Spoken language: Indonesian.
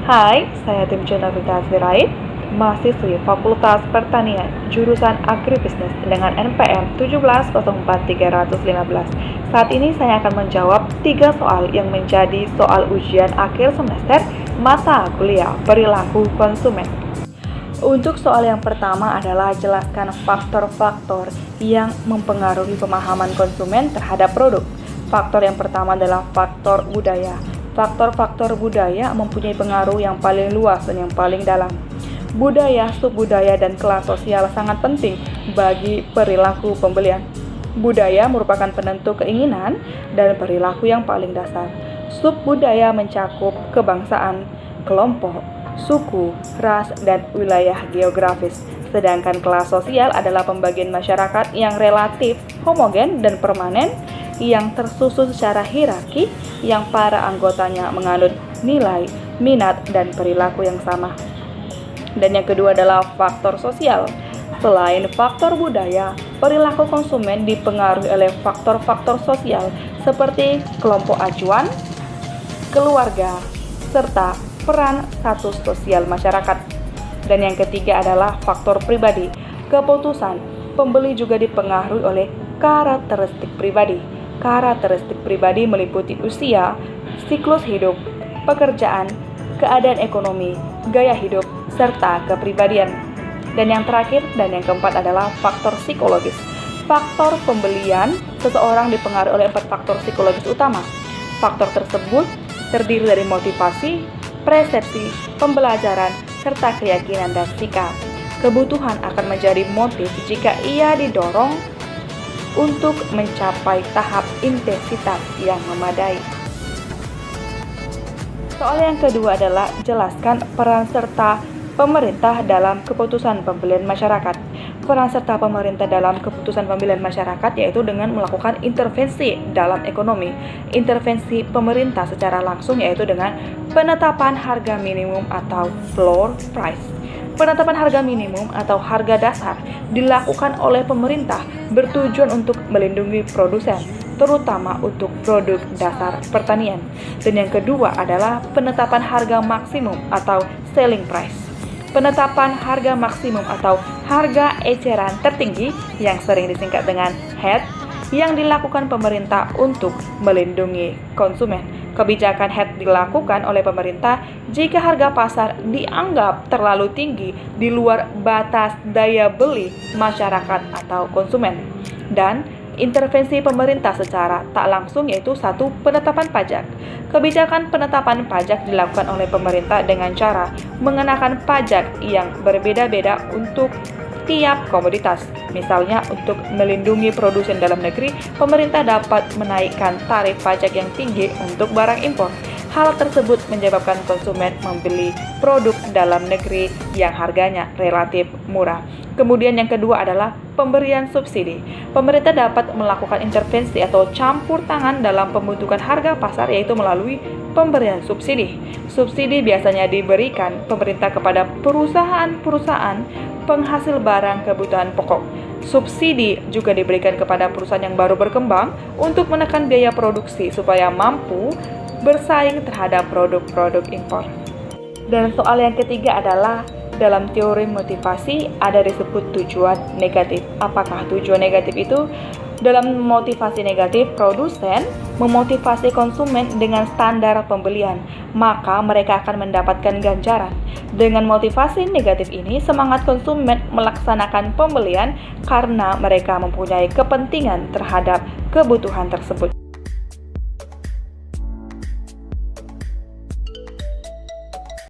Hai, saya Tim Navita Sirait, mahasiswi Fakultas Pertanian, jurusan Agribisnis dengan NPM 1704315. Saat ini saya akan menjawab 3 soal yang menjadi soal ujian akhir semester mata kuliah perilaku konsumen. Untuk soal yang pertama adalah jelaskan faktor-faktor yang mempengaruhi pemahaman konsumen terhadap produk. Faktor yang pertama adalah faktor budaya. Faktor-faktor budaya mempunyai pengaruh yang paling luas dan yang paling dalam. Budaya, subbudaya, dan kelas sosial sangat penting bagi perilaku pembelian. Budaya merupakan penentu keinginan dan perilaku yang paling dasar. Subbudaya mencakup kebangsaan, kelompok, suku, ras, dan wilayah geografis. Sedangkan kelas sosial adalah pembagian masyarakat yang relatif homogen dan permanen, yang tersusun secara hierarki, yang para anggotanya menganut nilai, minat, dan perilaku yang sama. Dan yang kedua adalah faktor sosial. Selain faktor budaya, perilaku konsumen dipengaruhi oleh faktor-faktor sosial seperti kelompok acuan, keluarga, serta peran status sosial masyarakat. Dan yang ketiga adalah faktor pribadi. Keputusan pembeli juga dipengaruhi oleh karakteristik pribadi. Karakteristik pribadi meliputi usia, siklus hidup, pekerjaan, keadaan ekonomi, gaya hidup, serta kepribadian. Dan yang terakhir dan yang keempat adalah faktor psikologis. Faktor pembelian seseorang dipengaruhi oleh 4 faktor psikologis utama. Faktor tersebut terdiri dari motivasi, persepsi, pembelajaran, serta keyakinan dan sikap. Kebutuhan akan menjadi motif jika ia didorong untuk mencapai tahap intensitas yang memadai. Soal yang kedua adalah jelaskan peran serta pemerintah dalam keputusan pembelian masyarakat. Peran serta pemerintah dalam keputusan pembelian masyarakat yaitu dengan melakukan intervensi dalam ekonomi. Intervensi pemerintah secara langsung yaitu dengan penetapan harga minimum atau floor price. Penetapan harga minimum atau harga dasar dilakukan oleh pemerintah bertujuan untuk melindungi produsen, terutama untuk produk dasar pertanian. Dan yang kedua adalah penetapan harga maksimum atau selling price. Penetapan harga maksimum atau harga eceran tertinggi yang sering disingkat dengan HEAD yang dilakukan pemerintah untuk melindungi konsumen. Kebijakan HEAD dilakukan oleh pemerintah jika harga pasar dianggap terlalu tinggi di luar batas daya beli masyarakat atau konsumen. Dan intervensi pemerintah secara tak langsung yaitu 1. Penetapan pajak. Kebijakan penetapan pajak dilakukan oleh pemerintah dengan cara mengenakan pajak yang berbeda-beda untuk tiap komoditas. Misalnya, untuk melindungi produsen dalam negeri, pemerintah dapat menaikkan tarif pajak yang tinggi untuk barang impor. Hal tersebut menyebabkan konsumen membeli produk dalam negeri yang harganya relatif murah. Kemudian yang kedua adalah pemberian subsidi. Pemerintah dapat melakukan intervensi atau campur tangan dalam pembentukan harga pasar yaitu melalui pemberian subsidi. Subsidi biasanya diberikan pemerintah kepada perusahaan-perusahaan penghasil barang kebutuhan pokok. Subsidi juga diberikan kepada perusahaan yang baru berkembang untuk menekan biaya produksi supaya mampu bersaing terhadap produk-produk impor. Dan soal yang ketiga adalah dalam teori motivasi ada disebut tujuan negatif. Apakah tujuan negatif itu? Dalam motivasi negatif, produsen memotivasi konsumen dengan standar pembelian, maka mereka akan mendapatkan ganjaran. Dengan motivasi negatif ini, semangat konsumen melaksanakan pembelian karena mereka mempunyai kepentingan terhadap kebutuhan tersebut.